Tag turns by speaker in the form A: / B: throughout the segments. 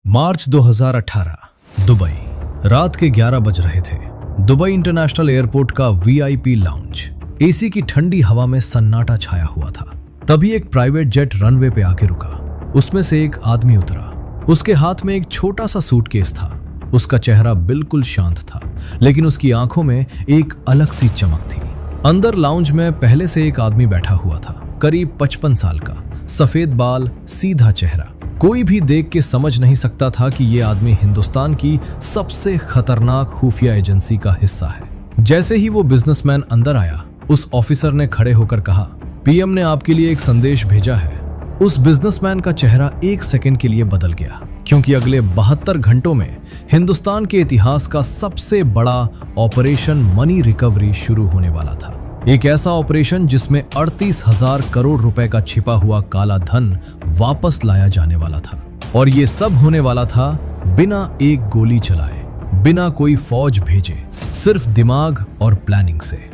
A: मार्च 2018 Dubai. रात के 11 बज रहे थे। दुबई इंटरनेशनल एयरपोर्ट का वीआईपी लाउंज। एसी की ठंडी हवा में सन्नाटा छाया हुआ था। तभी एक प्राइवेट जेट रनवे पे आके रुका। उसमें से एक आदमी उतरा। उसके हाथ में एक छोटा सा सूटकेस था। उसका चेहरा बिल्कुल शांत था, लेकिन उसकी आंखों में एक अलग सी चमक थी। अंदर लाउंज में पहले से एक आदमी बैठा हुआ था, करीब 55 साल का, सफेद बाल, सीधा चेहरा। कोई भी देख के समझ नहीं सकता था कि ये आदमी हिंदुस्तान की सबसे खतरनाक खुफिया एजेंसी का हिस्सा है। जैसे ही वो बिजनेसमैन अंदर आया, उस ऑफिसर ने खड़े होकर कहा, पीएम ने आपके लिए एक संदेश भेजा है। उस बिजनेसमैन का चेहरा एक सेकंड के लिए बदल गया, क्योंकि अगले 72 घंटों में हिंदुस्तान के इतिहास का सबसे बड़ा ऑपरेशन मनी रिकवरी शुरू होने वाला था। एक ऐसा ऑपरेशन जिसमें 38,000 करोड़ रुपए का छिपा हुआ काला धन वापस लाया जाने वाला था। और ये सब होने वाला था बिना एक गोली चलाए, बिना कोई फौज भेजे, सिर्फ दिमाग और प्लानिंग से।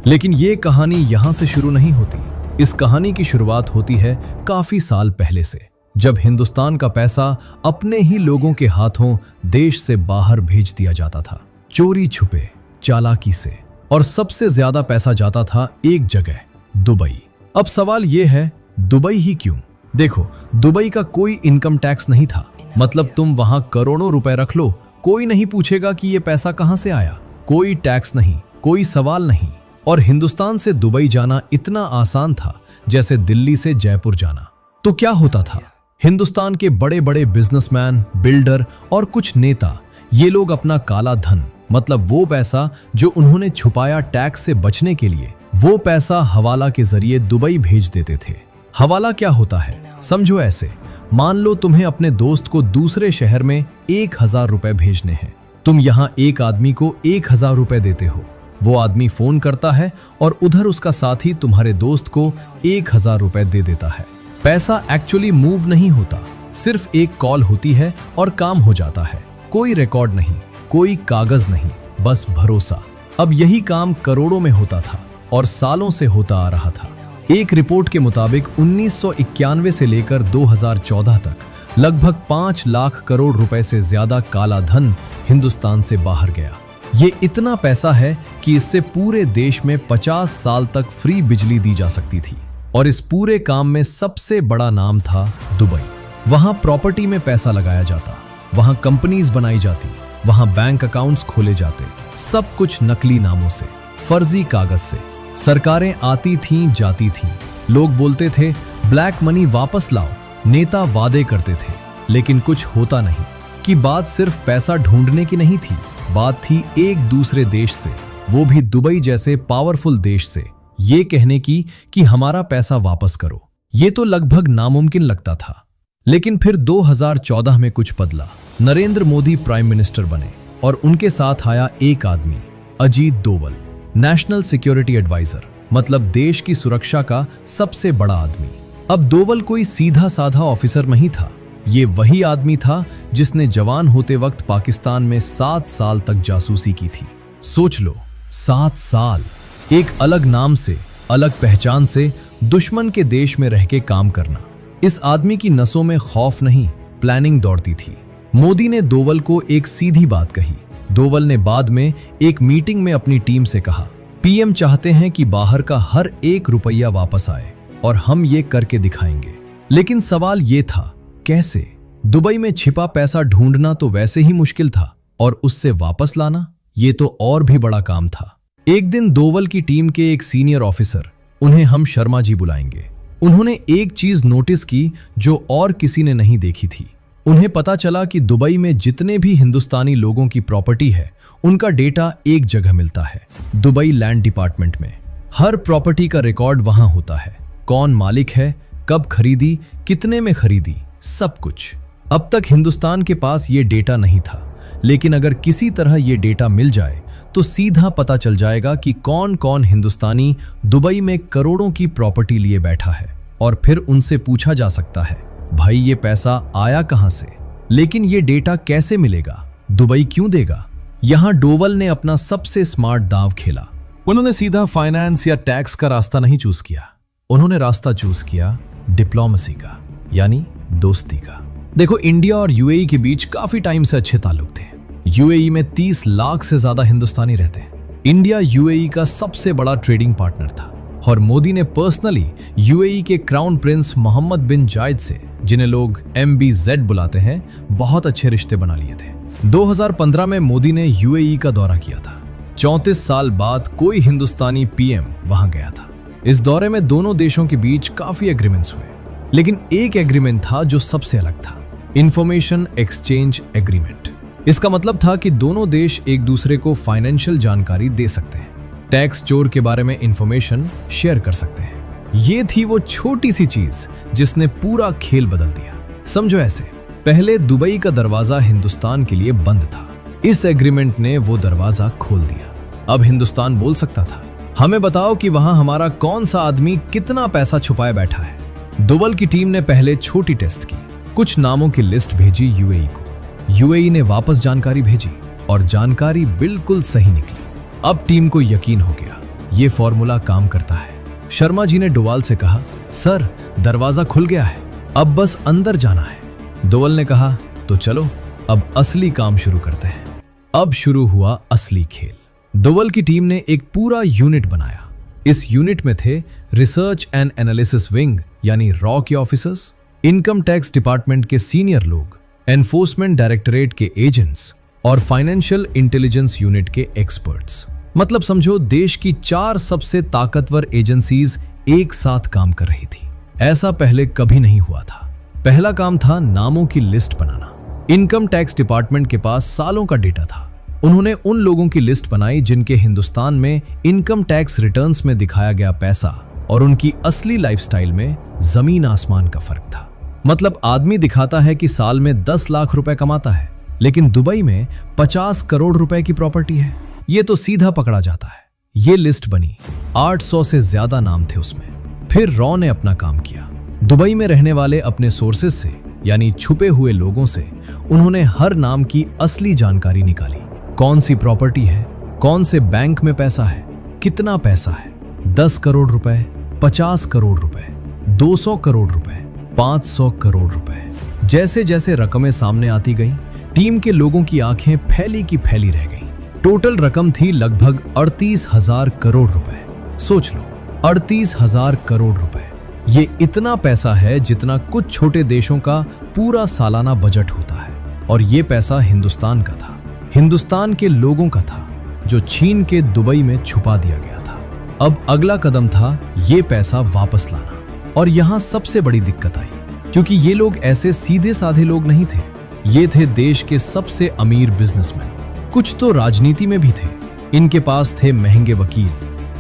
A: लेकिन ये कहानी यहां से शुरू नहीं होती। इस कहानी की शुरुआत होती है काफी साल पहले से, जब हिंदुस्तान का पैसा अपने ही लोगों के हाथों देश से बाहर भेज दिया जाता था, चोरी छुपे, चालाकी से। और सबसे ज्यादा पैसा जाता था एक जगह, दुबई। अब सवाल यह है, दुबई ही क्यों? देखो, दुबई का कोई इनकम टैक्स नहीं था। मतलब तुम वहां करोड़ों रुपए रख लो, कोई नहीं पूछेगा कि ये पैसा कहां से आया। कोई टैक्स नहीं, कोई सवाल नहीं। और हिंदुस्तान से दुबई जाना इतना आसान था जैसे दिल्ली से जयपुर जाना। तो क्या होता था? हिंदुस्तान के बड़े बड़े बिजनेसमैन, बिल्डर और कुछ नेता, ये लोग अपना काला धन, मतलब वो पैसा जो उन्होंने छुपाया टैक्स से बचने के लिए, वो पैसा हवाला के जरिए दुबई भेज देते थे। हवाला क्या होता है? समझो ऐसे, मान लो तुम्हें अपने दोस्त को दूसरे शहर में 1,000 रुपए भेजने हैं। तुम यहाँ एक आदमी को 1,000 रुपए देते हो। वो आदमी फोन करता है और उधर उसका साथी तुम्हारे दोस्त को 1,000 रुपए दे देता है। पैसा एक्चुअली मूव नहीं होता, सिर्फ एक कॉल होती है और काम हो जाता है। कोई रिकॉर्ड नहीं, कोई कागज नहीं, बस भरोसा। अब यही काम करोड़ों में होता था और सालों से होता आ रहा था। एक रिपोर्ट के मुताबिक 1991 से लेकर 2014 तक लगभग 5 लाख करोड़ रुपए से ज्यादा काला धन हिंदुस्तान से बाहर गया। ये इतना पैसा है कि इससे पूरे देश में 50 साल तक फ्री बिजली दी जा सकती थी। और इस पूरे काम में सबसे बड़ा नाम था दुबई। वहां प्रॉपर्टी में पैसा लगाया जाता, वहां कंपनीज बनाई जाती, वहां बैंक अकाउंट्स खोले जाते, सब कुछ नकली नामों से, फर्जी कागज से। सरकारें आती थीं, जाती थीं। लोग बोलते थे ब्लैक मनी वापस लाओ, नेता वादे करते थे, लेकिन कुछ होता नहीं। कि बात सिर्फ पैसा ढूंढने की नहीं थी, बात थी एक दूसरे देश से, वो भी दुबई जैसे पावरफुल देश से, ये कहने की कि हमारा पैसा वापस करो। ये तो लगभग नामुमकिन लगता था। लेकिन फिर 2014 में कुछ बदला। नरेंद्र मोदी प्राइम मिनिस्टर बने और उनके साथ आया एक आदमी, Ajit Doval, national security adviser, मतलब देश की सुरक्षा का सबसे बड़ा आदमी। अब डोवल कोई सीधा साधा ऑफिसर नहीं था। ये वही आदमी था जिसने जवान होते वक्त पाकिस्तान में 7 साल तक जासूसी की थी। सोच लो, 7 साल एक अलग नाम से, अलग पहचान से, दुश्मन के देश में रह के काम करना। इस आदमी की नसों में खौफ नहीं, प्लानिंग दौड़ती थी। मोदी ने डोवल को एक सीधी बात कही। डोवल ने बाद में एक मीटिंग में अपनी टीम से कहा, पीएम चाहते हैं कि बाहर का हर एक रुपया वापस आए और हम ये करके दिखाएंगे। लेकिन सवाल ये था, कैसे? दुबई में छिपा पैसा ढूंढना तो वैसे ही मुश्किल था, और उससे वापस लाना, ये तो और भी बड़ा काम था। एक दिन डोवल की टीम के एक सीनियर ऑफिसर, उन्हें हम शर्मा जी बुलाएंगे, उन्होंने एक चीज नोटिस की जो और किसी ने नहीं देखी थी। उन्हें पता चला कि दुबई में जितने भी हिंदुस्तानी लोगों की प्रॉपर्टी है, उनका डेटा एक जगह मिलता है, दुबई लैंड डिपार्टमेंट में। हर प्रॉपर्टी का रिकॉर्ड वहां होता है, कौन मालिक है, कब खरीदी, कितने में खरीदी, सब कुछ। अब तक हिंदुस्तान के पास ये डेटा नहीं था, लेकिन अगर किसी तरह ये डेटा मिल जाए तो सीधा पता चल जाएगा कि कौन कौन हिंदुस्तानी दुबई में करोड़ों की प्रॉपर्टी लिए बैठा है। और फिर उनसे पूछा जा सकता है, भाई ये पैसा आया कहां से? लेकिन ये डेटा कैसे मिलेगा? दुबई क्यों देगा? यहां डोवल ने अपना सबसे स्मार्ट दांव खेला। उन्होंने सीधा फाइनेंस या टैक्स का रास्ता नहीं चूज किया, उन्होंने रास्ता चूज किया डिप्लोमेसी का, यानी दोस्ती का। देखो, इंडिया और यूएई के बीच काफी टाइम से अच्छे ताल्लुक थे। यूएई में 30 लाख से ज्यादा हिंदुस्तानी रहते हैं। इंडिया यूएई का सबसे बड़ा ट्रेडिंग पार्टनर था और मोदी ने पर्सनली यूएई के क्राउन प्रिंस मोहम्मद बिन जायद से, जिन्हें लोग MBZ बुलाते हैं, बहुत अच्छे रिश्ते बना लिए थे। 2015 में मोदी ने यूएई का दौरा किया था। 34 साल बाद कोई हिंदुस्तानी PM वहां गया था। इस दौरे में दोनों देशों के बीच काफी एग्रीमेंट्स हुए, लेकिन एक एग्रीमेंट था जो सबसे अलग था, इंफॉर्मेशन एक्सचेंज एग्रीमेंट। इसका मतलब था कि दोनों देश एक दूसरे को फाइनेंशियल जानकारी दे सकते हैं, टैक्स चोर के बारे में इंफॉर्मेशन शेयर कर सकते हैं। ये थी वो छोटी सी चीज जिसने पूरा खेल बदल दिया। समझो ऐसे, पहले दुबई का दरवाजा हिंदुस्तान के लिए बंद था। इस एग्रीमेंट ने वो दरवाजा खोल दिया। अब हिंदुस्तान बोल सकता था, हमें बताओ कि वहां हमारा कौन सा आदमी कितना पैसा छुपाए बैठा है। दुबल की टीम ने पहले छोटी टेस्ट की, कुछ नामों की लिस्ट भेजी यूएई को। यूएई ने वापस जानकारी भेजी और जानकारी बिल्कुल सही निकली। अब टीम को यकीन हो गया, ये फॉर्मूला काम करता है। शर्मा जी ने डोवाल से कहा, सर दरवाजा खुल गया है, अब बस अंदर जाना है। डोवाल ने कहा, तो चलो अब असली काम शुरू करते हैं। अब शुरू हुआ असली खेल। डोवाल की टीम ने एक पूरा यूनिट बनाया। इस यूनिट में थे रिसर्च एंड एनालिसिस विंग यानी रॉ के ऑफिसर्स, इनकम टैक्स डिपार्टमेंट के सीनियर लोग, एनफोर्समेंट डायरेक्टरेट के एजेंट्स और फाइनेंशियल इंटेलिजेंस यूनिट के एक्सपर्ट्स। मतलब समझो, देश की 4 सबसे ताकतवर एजेंसीज एक साथ काम कर रही थी। ऐसा पहले कभी नहीं हुआ था। पहला काम था नामों की लिस्ट बनाना। इनकम टैक्स डिपार्टमेंट के पास सालों का डेटा था। उन्होंने उन लोगों की लिस्ट बनाई जिनके हिंदुस्तान में इनकम टैक्स रिटर्न्स में दिखाया गया पैसा और उनकी असली लाइफस्टाइल में जमीन आसमान का फर्क था। मतलब आदमी दिखाता है कि साल में 10 लाख रुपए कमाता है, लेकिन दुबई में 50 करोड़ रुपए की प्रॉपर्टी है। ये तो सीधा पकड़ा जाता है। ये लिस्ट बनी, 800 से ज्यादा नाम थे उसमें। फिर रॉ ने अपना काम किया। दुबई में रहने वाले अपने सोर्सेज से, यानी छुपे हुए लोगों से, उन्होंने हर नाम की असली जानकारी निकाली। कौन सी प्रॉपर्टी है, कौन से बैंक में पैसा है, कितना पैसा है, 10 करोड़ रुपए, 50 करोड़ रुपए, 200 करोड़ रुपए, 500 करोड़ रुपए। जैसे जैसे रकमें सामने आती गईं, टीम के लोगों की आंखें फैली की फैली रह गईं। टोटल रकम थी लगभग 38,000 करोड़ रुपए। सोच लो, 38,000 करोड़ रुपए। ये इतना पैसा है जितना कुछ छोटे देशों का पूरा सालाना बजट होता है। और ये पैसा हिंदुस्तान का था, हिंदुस्तान के लोगों का था, जो छीन के दुबई में छुपा दिया गया था। अब अगला कदम था ये पैसा वापस लाना। और यहां सबसे बड़ी दिक्कत आई, क्योंकि ये लोग ऐसे सीधे साधे लोग नहीं थे। ये थे देश के सबसे अमीर बिजनेसमैन। कुछ तो राजनीति में भी थे। इनके पास थे महंगे वकील,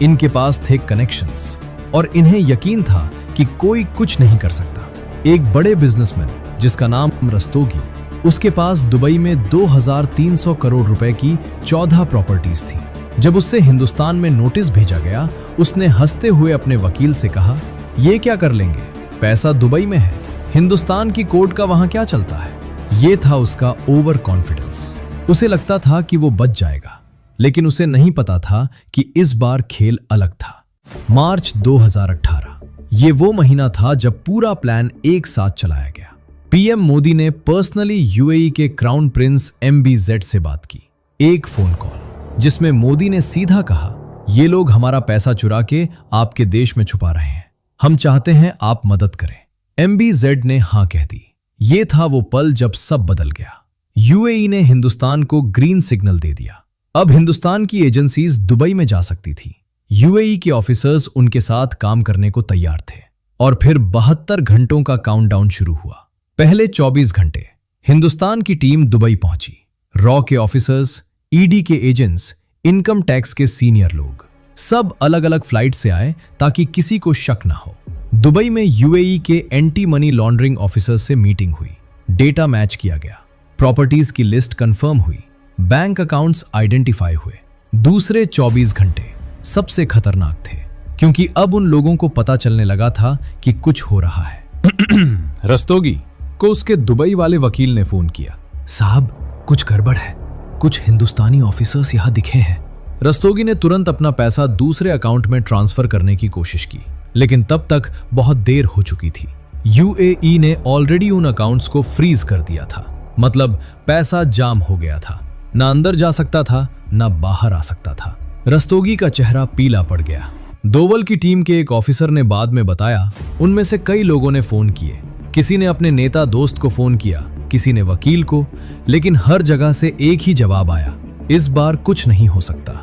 A: इनके पास थे कनेक्शंस, और इन्हें यकीन था कि कोई कुछ नहीं कर सकता। एक बड़े बिजनेसमैन जिसका नाम रस्तोगी, उसके पास दुबई में 2300 करोड़ रुपए की 14 प्रॉपर्टीज थी। जब उससे हिंदुस्तान में नोटिस भेजा गया, उसने हंसते हुए अपने वकील से कहा, ये क्या कर लेंगे, पैसा दुबई में है, हिंदुस्तान की कोर्ट का वहां क्या चलता है। ये था उसका ओवर कॉन्फिडेंस। उसे लगता था कि वो बच जाएगा, लेकिन उसे नहीं पता था कि इस बार खेल अलग था। मार्च 2018, ये वो महीना था जब पूरा प्लान एक साथ चलाया गया। पीएम मोदी ने पर्सनली यूएई के क्राउन प्रिंस MBZ से बात की। एक फोन कॉल जिसमें मोदी ने सीधा कहा, ये लोग हमारा पैसा चुरा के आपके देश में छुपा रहे हैं, हम चाहते हैं आप मदद करें। MBZ ने हां कह दी। ये था वो पल जब सब बदल गया। यूएई ने हिंदुस्तान को ग्रीन सिग्नल दे दिया। अब हिंदुस्तान की एजेंसीज दुबई में जा सकती थी। यूएई के ऑफिसर्स उनके साथ काम करने को तैयार थे। और फिर 72 घंटों का काउंटडाउन शुरू हुआ। पहले 24 घंटे हिंदुस्तान की टीम दुबई पहुंची। रॉ के ऑफिसर्स, ईडी के एजेंट्स, इनकम टैक्स के सीनियर लोग, सब अलग अलग फ्लाइट से आए ताकि किसी को शक ना हो। दुबई में यूएई के एंटी मनी लॉन्ड्रिंग ऑफिसर्स से मीटिंग हुई। डेटा मैच किया गया, प्रॉपर्टीज की लिस्ट कंफर्म हुई, बैंक अकाउंट्स आइडेंटिफाई हुए। दूसरे 24 घंटे सबसे खतरनाक थे, क्योंकि अब उन लोगों को पता चलने लगा था कि कुछ हो रहा है। रस्तोगी को उसके दुबई वाले वकील ने फोन किया, साहब कुछ गड़बड़ है, कुछ हिंदुस्तानी ऑफिसर्स यहां दिखे हैं। रस्तोगी ने तुरंत अपना पैसा दूसरे अकाउंट में ट्रांसफर करने की कोशिश की, लेकिन तब तक बहुत देर हो चुकी थी। यूएई ने ऑलरेडी उन अकाउंट्स को फ्रीज कर दिया था, मतलब पैसा जाम हो गया था, ना अंदर जा सकता था ना बाहर आ सकता था। रस्तोगी का चेहरा पीला पड़ गया। दोवल की टीम के एक ऑफिसर ने बाद में बताया, उनमें से कई लोगों ने फोन किए। किसी ने अपने नेता दोस्त को फोन किया, किसी ने वकील को, लेकिन हर जगह से एक ही जवाब आया, इस बार कुछ नहीं हो सकता।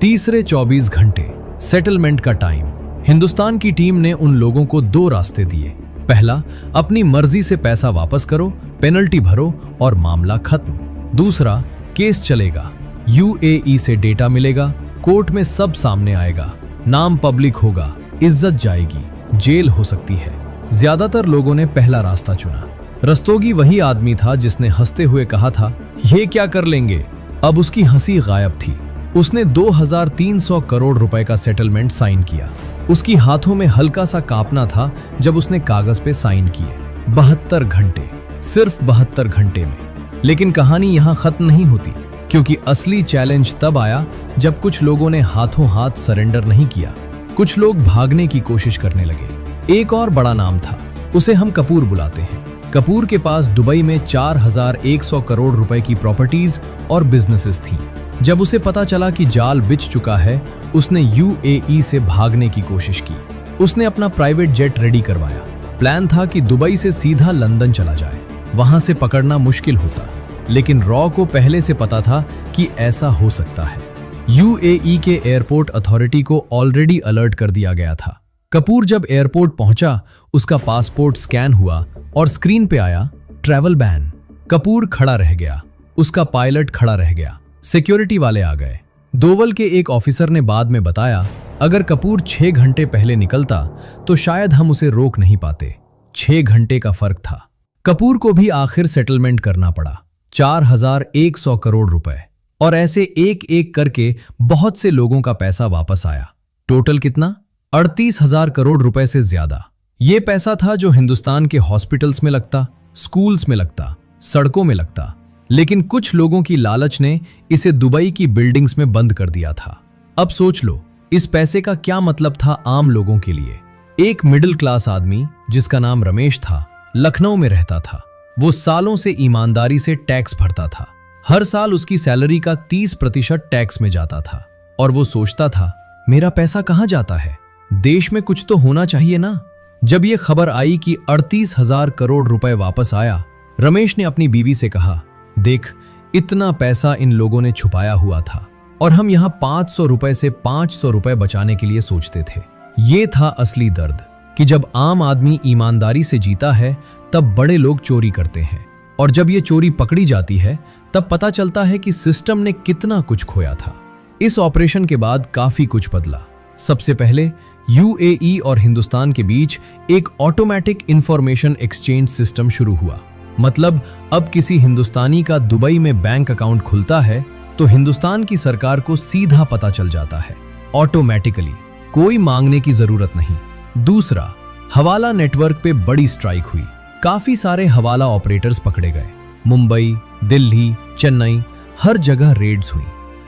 A: तीसरे 24 घंटे, सेटलमेंट का टाइम। हिंदुस्तान की टीम ने उन लोगों को 2 रास्ते दिए। पहला, अपनी मर्जी से पैसा वापस करो, पेनल्टी भरो और मामला खत्म। दूसरा, केस चलेगा, यूएई से डेटा मिलेगा, कोर्ट में सब सामने आएगा, नाम पब्लिक होगा, इज्जत जाएगी, जेल हो सकती है। ज्यादातर लोगों ने पहला रास्ता चुना। रस्तोगी वही आदमी था जिसने हंसते हुए कहा था, ये क्या कर लेंगे। अब उसकी हंसी गायब थी। उसने 2300 करोड़ रुपए का सेटलमेंट साइन किया। उसकी हाथों में हल्का सा कांपना था जब उसने कागज पे साइन किए। 72 घंटे, सिर्फ 72 घंटे में। लेकिन कहानी यहां खत्म नहीं होती, क्योंकि असली चैलेंज तब आया जब कुछ लोगों ने हाथों हाथ सरेंडर नहीं किया। कुछ लोग भागने की कोशिश करने लगे। एक और बड़ा नाम था, उसे हम कपूर बुलाते हैं। कपूर के पास दुबई में 4100 करोड़ रुपए की प्रॉपर्टीज और बिजनेसेस थीं। जब उसे पता चला कि जाल बिछ चुका है, उसने यूएई से भागने की कोशिश की। उसने अपना प्राइवेट जेट रेडी करवाया। प्लान था कि दुबई से सीधा लंदन चला जाए। वहां से पकड़ना मुश्किल होता, लेकिन रॉ को पहले से पता था कि ऐसा हो सकता है। यूएई के एयरपोर्ट अथॉरिटी को ऑलरेडी अलर्ट कर दिया गया था। कपूर जब एयरपोर्ट पहुंचा, उसका पासपोर्ट स्कैन हुआ और स्क्रीन पे आया, ट्रैवल बैन। कपूर खड़ा रह गया, उसका पायलट खड़ा रह गया, सिक्योरिटी वाले आ गए। दोवल के एक ऑफिसर ने बाद में बताया, अगर कपूर 6 घंटे पहले निकलता तो शायद हम उसे रोक नहीं पाते। 6 घंटे का फर्क था। कपूर को भी आखिर सेटलमेंट करना पड़ा, 4100 करोड़ रुपए। और ऐसे एक एक करके बहुत से लोगों का पैसा वापस आया। टोटल कितना? 38,000 करोड़ रुपए से ज्यादा। ये पैसा था जो हिंदुस्तान के हॉस्पिटल्स में लगता, स्कूल्स में लगता, सड़कों में लगता। लेकिन कुछ लोगों की लालच ने इसे दुबई की बिल्डिंग्स में बंद कर दिया था। अब सोच लो, इस पैसे का क्या मतलब था आम लोगों के लिए। एक मिडिल क्लास आदमी जिसका नाम रमेश था, लखनऊ में रहता था। वो सालों से ईमानदारी से टैक्स भरता था। हर साल उसकी सैलरी का 30% टैक्स में जाता था। और वो सोचता था, मेरा पैसा कहां जाता है? देश में कुछ तो होना चाहिए ना। जब ये खबर आई कि 38,000 करोड़ रुपए वापस आया, रमेश ने अपनी बीवी से कहा, देख, इतना पैसा इन लोगों ने छुपाया हुआ था और हम यहाँ 500 रुपए से 500 रुपए बचाने के लिए सोचते थे। ये था असली दर्द कि जब आम आदमी ईमानदारी से जीता है तब बड़े लोग चोरी करते हैं, और जब ये चोरी पकड़ी जाती है तब पता चलता है कि सिस्टम ने कितना कुछ खोया था। इस ऑपरेशन के बाद काफी कुछ बदला। सबसे पहले यूएई और हिंदुस्तान के बीच एक ऑटोमेटिक इंफॉर्मेशन एक्सचेंज सिस्टम शुरू हुआ। मतलब अब किसी हिंदुस्तानी का दुबई में बैंक अकाउंट खुलता है तो हिंदुस्तान की सरकार को सीधा पता चल जाता है, ऑटोमेटिकली, कोई मांगने की जरूरत नहीं। दूसरा, हवाला नेटवर्क पे बड़ी स्ट्राइक हुई। काफी सारे हवाला ऑपरेटर्स पकड़े गए। मुंबई, दिल्ली, चेन्नई, हर जगह रेड्स हुई।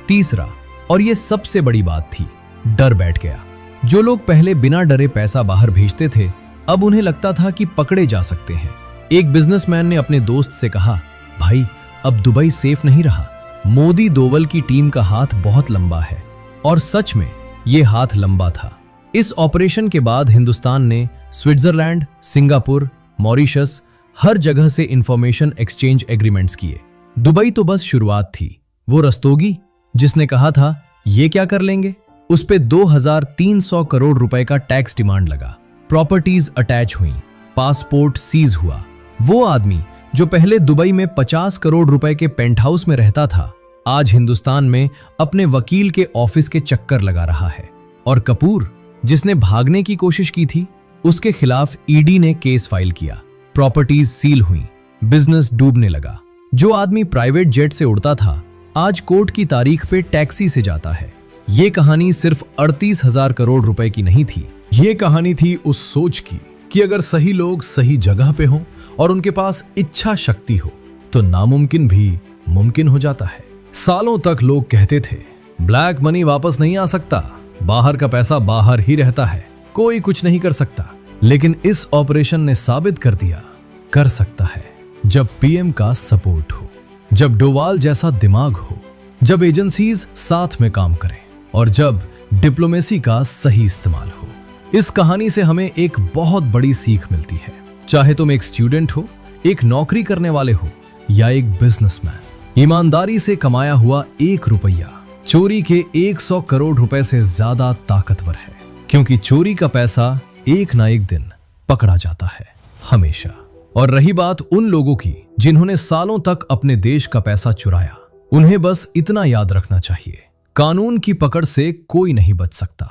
A: तीसरा, और ये सबसे बड़ी बात थी, डर बैठ गया। जो लोग पहले बिना डरे पैसा बाहर भेजते थे, अब उन्हें लगता था कि पकड़े जा सकते हैं। एक बिजनेसमैन ने अपने दोस्त से कहा, भाई, अब दुबई सेफ नहीं रहा। मोदी दोवल की टीम का हाथ बहुत लंबा है। और सच में ये हाथ लंबा था। इस ऑपरेशन के बाद हिंदुस्तान ने स्विट्जरलैंड, सिंगापुर, मॉरिशस, हर जगह से इंफॉर्मेशन एक्सचेंज एग्रीमेंट्स किए। दुबई तो बस शुरुआत थी। वो रस्तोगी जिसने कहा था, ये क्या कर लेंगे, उस पे 2300 करोड़ रुपए का टैक्स डिमांड लगा। प्रॉपर्टीज अटैच हुई, पासपोर्ट सीज हुआ। वो आदमी जो पहले दुबई में 50 करोड़ रुपए के पेंट हाउस में रहता था, आज हिंदुस्तान में अपने वकील के ऑफिस के चक्कर लगा रहा है। और कपूर, जिसने भागने की कोशिश की थी, उसके खिलाफ ईडी ने केस फाइल किया। प्रॉपर्टीज सील हुई, बिजनेस डूबने लगा। जो आदमी प्राइवेट जेट से उड़ता था, आज कोर्ट की तारीख पे टैक्सी से जाता है। ये कहानी सिर्फ 38,000 करोड़ रुपए की नहीं थी। ये कहानी थी उस सोच की कि अगर सही लोग सही जगह पे हों और उनके पास इच्छा शक्ति हो तो नामुमकिन भी मुमकिन हो जाता है। सालों तक लोग कहते थे, ब्लैक मनी वापस नहीं आ सकता, बाहर का पैसा बाहर ही रहता है, कोई कुछ नहीं कर सकता। लेकिन इस ऑपरेशन ने साबित कर दिया कर सकता है जब पीएम का सपोर्ट हो, जब डोवाल जैसा दिमाग हो, जब एजेंसीज साथ में काम करें और जब डिप्लोमेसी का सही इस्तेमाल हो। इस कहानी से हमें एक बहुत बड़ी सीख मिलती है। चाहे तुम एक स्टूडेंट हो, एक नौकरी करने वाले हो या एक बिजनेसमैन, ईमानदारी से कमाया हुआ 1 रुपया चोरी के 100 करोड़ रुपए से ज्यादा ताकतवर है, क्योंकि चोरी का पैसा एक ना एक दिन पकड़ा जाता है, हमेशा। और रही बात उन लोगों की जिन्होंने सालों तक अपने देश का पैसा चुराया, उन्हें बस इतना याद रखना चाहिए, कानून की पकड़ से कोई नहीं बच सकता।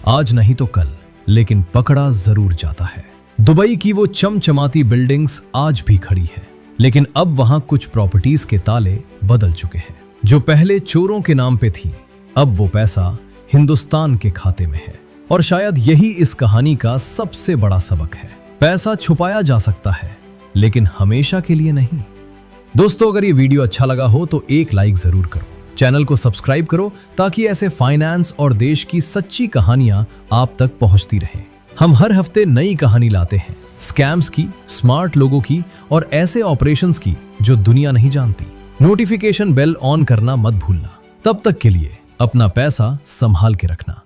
A: आज नहीं तो कल, लेकिन पकड़ा जरूर जाता है। दुबई की वो चमचमाती बिल्डिंग्स आज भी खड़ी है, लेकिन अब वहां कुछ प्रॉपर्टीज के ताले बदल चुके हैं। जो पहले चोरों के नाम पे थी, अब वो पैसा हिंदुस्तान के खाते में है। और शायद यही इस कहानी का सबसे बड़ा सबक है। पैसा छुपाया जा सकता है, लेकिन हमेशा के लिए नहीं। दोस्तों, अगर ये वीडियो अच्छा लगा हो तो एक लाइक जरूर करो, चैनल को सब्सक्राइब करो ताकि ऐसे फाइनेंस और देश की सच्ची कहानियां आप तक पहुंचती रहें। हम हर हफ्ते नई कहानी लाते हैं, स्कैम्स की, स्मार्ट लोगों की और ऐसे ऑपरेशंस की जो दुनिया नहीं जानती। नोटिफिकेशन बेल ऑन करना मत भूलना। तब तक के लिए अपना पैसा संभाल के रखना।